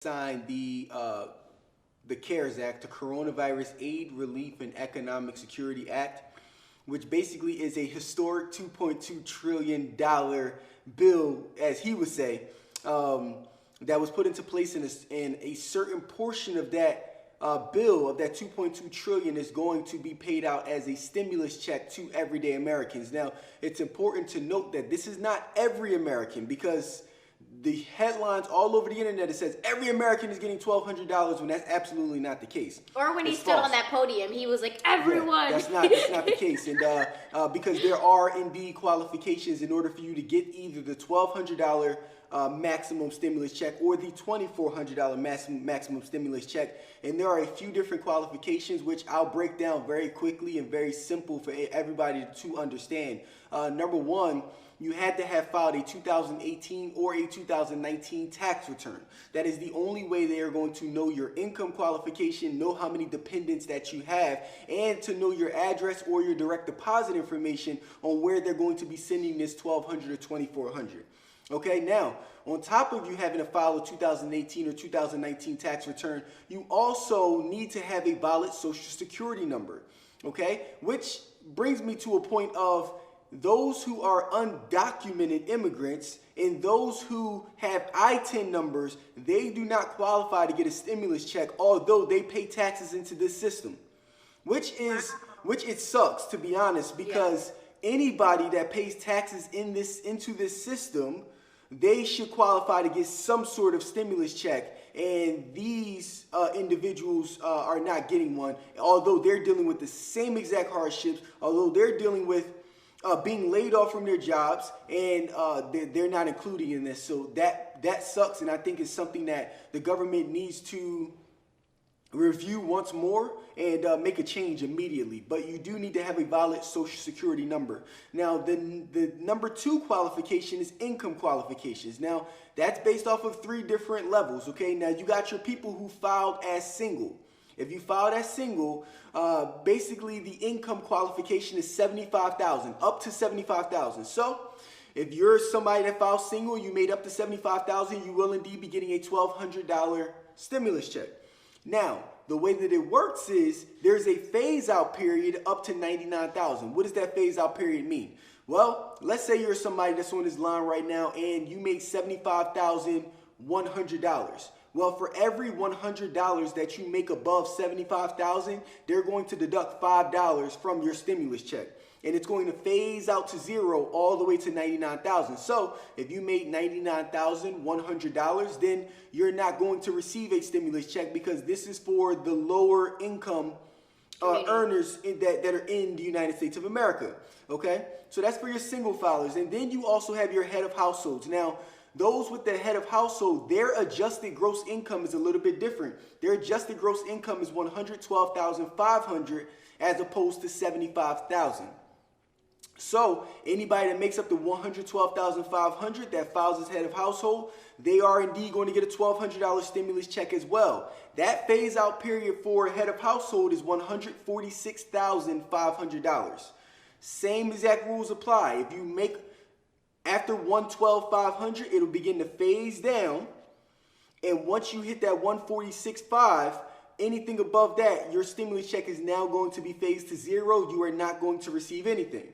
signed the CARES Act, the Coronavirus Aid, Relief, and Economic Security Act, which basically is a historic $2.2 trillion bill, as he would say, that was put into place in a certain portion of that bill of that 2.2 trillion is going to be paid out as a stimulus check to everyday Americans. Now, it's important to note that this is not every American, because the headlines all over the internet, it says every American is getting $1,200 when that's absolutely not the case. Or when he It's stood false. on that podium, he was like, everyone. Yeah, that's not the case. And because there are indeed qualifications in order for you to get either the $1,200 maximum stimulus check or the $2,400 maximum stimulus check. And there are a few different qualifications, which I'll break down very quickly and very simple for everybody to understand. Number one, you had to have filed a 2018 or a 2019 tax return. That is the only way they are going to know your income qualification, know how many dependents that you have, and to know your address or your direct deposit information on where they're going to be sending this $1,200 or $2,400. Okay, now, on top of you having to file a 2018 or 2019 tax return, you also need to have a valid Social Security number, okay? Which brings me to a point of those who are undocumented immigrants and those who have I-10 numbers, they do not qualify to get a stimulus check, although they pay taxes into this system, which it sucks, to be honest, because anybody that pays taxes into this system, they should qualify to get some sort of stimulus check, and these individuals are not getting one, although they're dealing with the same exact hardships, although they're dealing with being laid off from their jobs, and they're not included in this. So that sucks, and I think it's something that the government needs to review once more and make a change immediately. But you do need to have a valid Social Security number. Now, the number two qualification is income qualifications. Now, that's based off of 3 different levels, okay? Now, you got your people who filed as single. If you filed as single, basically the income qualification is $75,000, up to $75,000. So, if you're somebody that filed single, you made up to $75,000, you will indeed be getting a $1,200 stimulus check. Now, the way that it works is there's a phase-out period up to $99,000. What does that phase-out period mean? Well, let's say you're somebody that's on this line right now and you make $75,100. Well, for every $100 that you make above $75,000, they're going to deduct $5 from your stimulus check. And it's going to phase out to 0 all the way to $99,000. So if you made $99,100, then you're not going to receive a stimulus check, because this is for the lower income earners that are in the United States of America. Okay, so that's for your single filers. And then you also have your head of households. Now, those with the head of household, their adjusted gross income is a little bit different. Their adjusted gross income is $112,500 as opposed to $75,000. So anybody that makes up the $112,500 that files as head of household, they are indeed going to get a $1,200 stimulus check as well. That phase out period for head of household is $146,500. Same exact rules apply. If you make after $112,500, it'll begin to phase down, and once you hit that $146,500, anything above that, your stimulus check is now going to be phased to 0. You are not going to receive anything.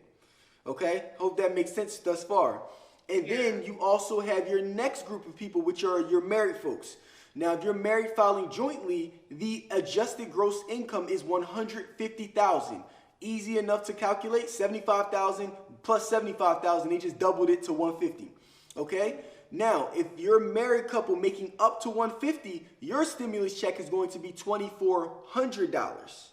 Okay, hope that makes sense thus far. And then you also have your next group of people, which are your married folks. Now, if you're married filing jointly, the adjusted gross income is $150,000. Easy enough to calculate. 75,000 plus 75,000. They just doubled it to 150. Okay. Now, if you're a married couple making up to 150, your stimulus check is going to be $2,400.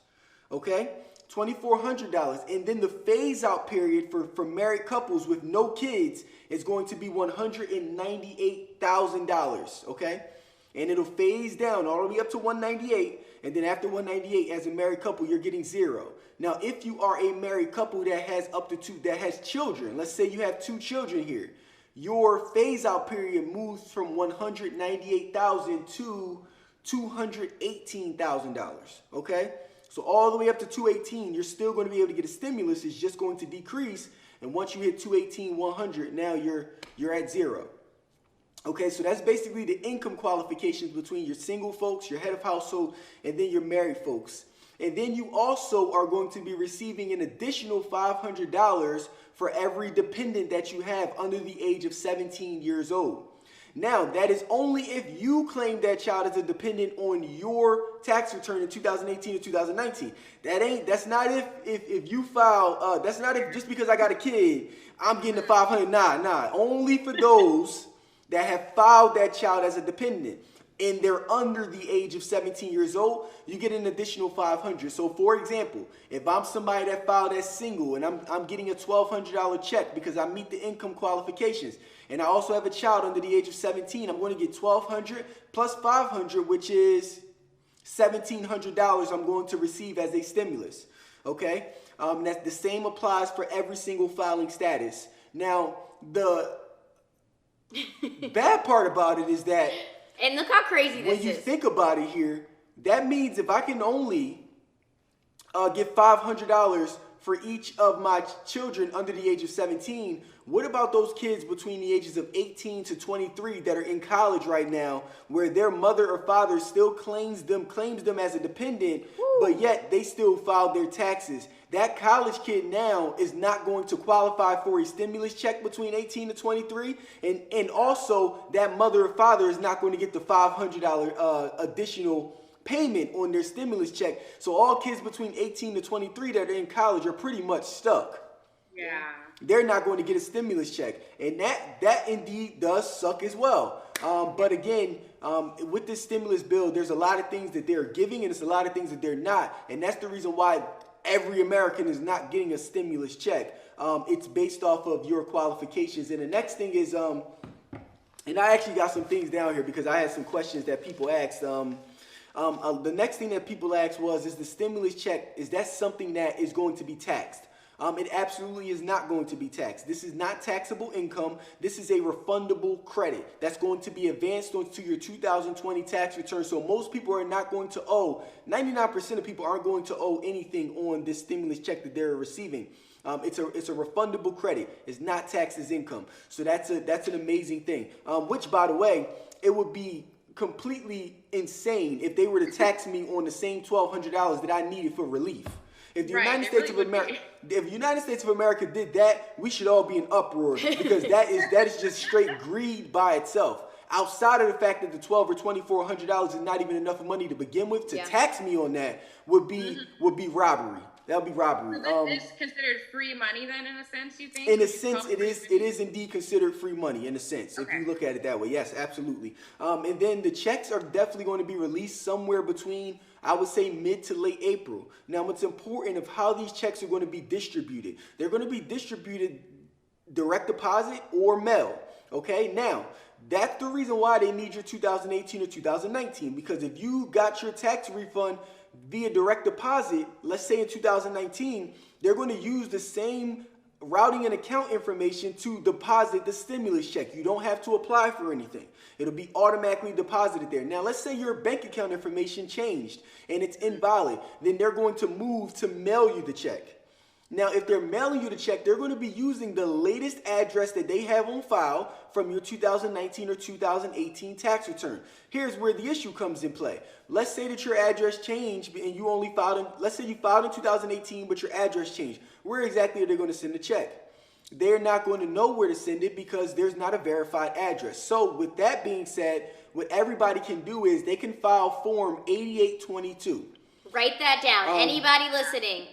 Okay. $2,400, and then the phase-out period for married couples with no kids is going to be $198,000, okay? And it'll phase down all the way up to $198,000, and then after $198,000, as a married couple, you're getting 0. Now, if you are a married couple that has that has children, let's say you have 2 children here, your phase-out period moves from $198,000 to $218,000, okay? So all the way up to $218,000, you're still going to be able to get a stimulus. It's just going to decrease, and once you hit $218,100, now you're at 0. Okay, so that's basically the income qualifications between your single folks, your head of household, and then your married folks. And then you also are going to be receiving an additional $500 for every dependent that you have under the age of 17 years old. Now, that is only if you claim that child as a dependent on your tax return in 2018 or 2019. That's not if you file, that's not if just because I got a kid, I'm getting the 500. Nah. Only for those that have filed that child as a dependent and they're under the age of 17 years old, you get an additional 500. So for example, if I'm somebody that filed as single and I'm getting a $1,200 check because I meet the income qualifications, and I also have a child under the age of 17, I'm going to get $1,200 plus $500, which is $1,700 I'm going to receive as a stimulus. Okay? That the same applies for every single filing status. Now, the bad part about it is that and look how crazy this is. when you think about it here, that means if I can only get $500 for each of my children under the age of 17, what about those kids between the ages of 18 to 23 that are in college right now, where their mother or father still claims them as a dependent, but yet they still filed their taxes? That college kid now is not going to qualify for a stimulus check between 18 to 23, and also that mother or father is not going to get the $500 additional payment on their stimulus check. So all kids between 18 to 23 that are in college are pretty much stuck. Yeah. They're not going to get a stimulus check, and that indeed does suck as well. But again, with this stimulus bill, there's a lot of things that they're giving, and it's a lot of things that they're not, and that's the reason why every American is not getting a stimulus check. It's based off of your qualifications. And the next thing is, and I actually got some things down here because I had some questions that people asked. The next thing that people asked was, is the stimulus check, is that something that is going to be taxed? It absolutely is not going to be taxed. This is not taxable income. This is a refundable credit that's going to be advanced onto your 2020 tax return. So most people are not going to owe, 99% of people aren't going to owe anything on this stimulus check that they're receiving. It's a refundable credit. It's not taxed as income. So that's an amazing thing. Which, by the way, it would be completely insane if they were to tax me on the same $1,200 that I needed for relief. If the United States of America did that, we should all be in uproar, because that is just straight greed by itself. Outside of the fact that the $1,200 or $2,400 is not even enough money to begin with, to tax me on that would be robbery. That would be robbery. So this is considered free money then, in a sense, you think? In a sense, it is indeed considered free money, in a sense, if you look at it that way. Yes, absolutely. And then the checks are definitely going to be released somewhere between, I would say, mid to late April. Now, what's important of how these checks are going to be distributed. They're going to be distributed direct deposit or mail. Okay, now, that's the reason why they need your 2018 or 2019, because if you got your tax refund via direct deposit, let's say in 2019, they're going to use the same routing and account information to deposit the stimulus check. You don't have to apply for anything. It'll be automatically deposited there. Now, let's say your bank account information changed and it's invalid. Then they're going to move to mail you the check. Now, if they're mailing you the check, they're going to be using the latest address that they have on file from your 2019 or 2018 tax return. Here's where the issue comes in play. Let's say that your address changed and you only filed in, let's say you filed in 2018, but your address changed. Where exactly are they going to send the check? They're not going to know where to send it because there's not a verified address. So with that being said, what everybody can do is they can file Form 8822. Write that down. Anybody listening?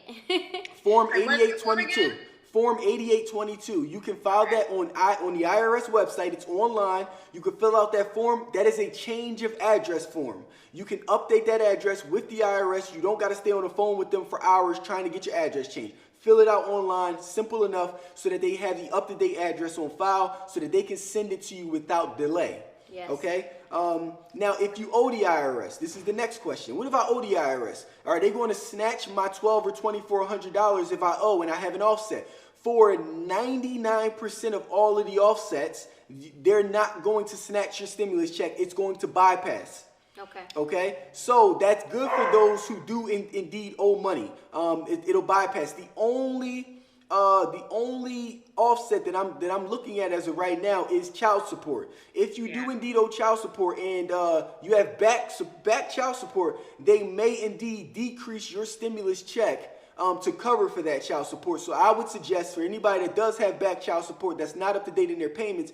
Form 8822. Form 8822. You can file that on the IRS website. It's online. You can fill out that form. That is a change of address form. You can update that address with the IRS. You don't got to stay on the phone with them for hours trying to get your address changed. Fill it out online, simple enough, so that they have the up-to-date address on file so that they can send it to you without delay. Yes. Okay? Now, if you owe the IRS, this is the next question. What if I owe the IRS? Are they going to snatch my $1,200 or $2,400 if I owe and I have an offset? For 99% of all of the offsets, they're not going to snatch your stimulus check. It's going to bypass. Okay. Okay? So that's good for those who do indeed owe money. It'll bypass. The only The only offset that I'm looking at as of right now is child support. If you do indeed owe child support and you have back child support, they may indeed decrease your stimulus check to cover for that child support. So I would suggest for anybody that does have back child support that's not up to date in their payments,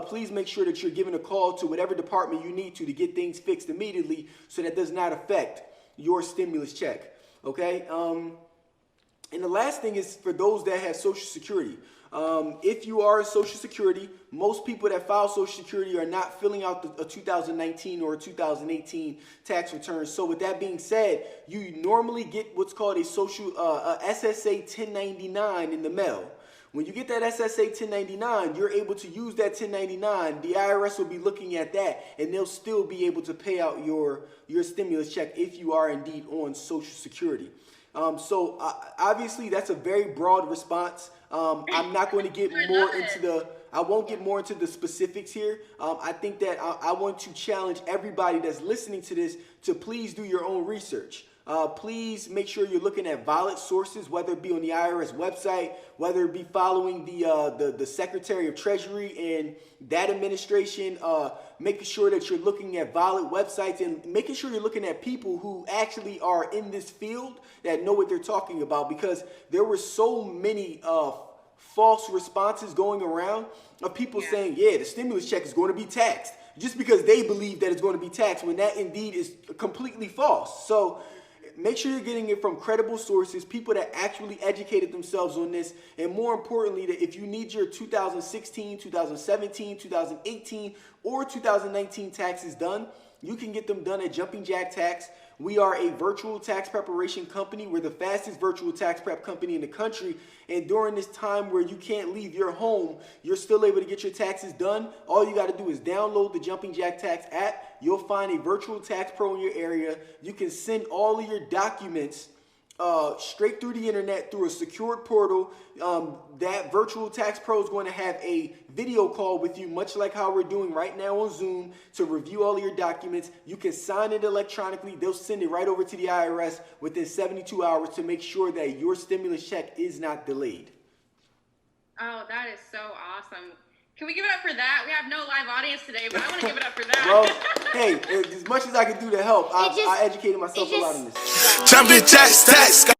please make sure that you're giving a call to whatever department you need to get things fixed immediately so that does not affect your stimulus check. Okay? And the last thing is for those that have Social Security. If you are in Social Security, most people that file Social Security are not filling out a 2019 or a 2018 tax return. So with that being said, you normally get what's called a SSA 1099 in the mail. When you get that SSA 1099, you're able to use that 1099. The IRS will be looking at that, and they'll still be able to pay out your stimulus check if you are indeed on Social Security. So obviously that's a very broad response. I'm not going to get more into I won't get more into the specifics here. I think that I want to challenge everybody that's listening to this to please do your own research. Please make sure you're looking at valid sources, whether it be on the IRS website, whether it be following the Secretary of Treasury and that administration, making sure that you're looking at valid websites and making sure you're looking at people who actually are in this field that know what they're talking about, because there were so many false responses going around of people saying, yeah, the stimulus check is going to be taxed, just because they believe that it's going to be taxed when that indeed is completely false. So make sure you're getting it from credible sources, people that actually educated themselves on this, and more importantly, that if you need your 2016, 2017, 2018, or 2019 taxes done, you can get them done at Jumping Jack Tax. We are a virtual tax preparation company. We're the fastest virtual tax prep company in the country. And during this time where you can't leave your home, you're still able to get your taxes done. All you got to do is download the Jumping Jack Tax app. You'll find a virtual tax pro in your area. You can send all of your documents straight through the internet through a secured portal. That virtual tax pro is going to have a video call with you, much like how we're doing right now on Zoom, to review all of your documents. You can sign it electronically. They'll send it right over to the IRS within 72 hours to make sure that your stimulus check is not delayed. Oh, that is so awesome. Can we give it up for that? We have no live audience today, but I want to give it up for that. Well, hey, as much as I can do to help, I educated myself a lot on this. Jumping Jack Tax.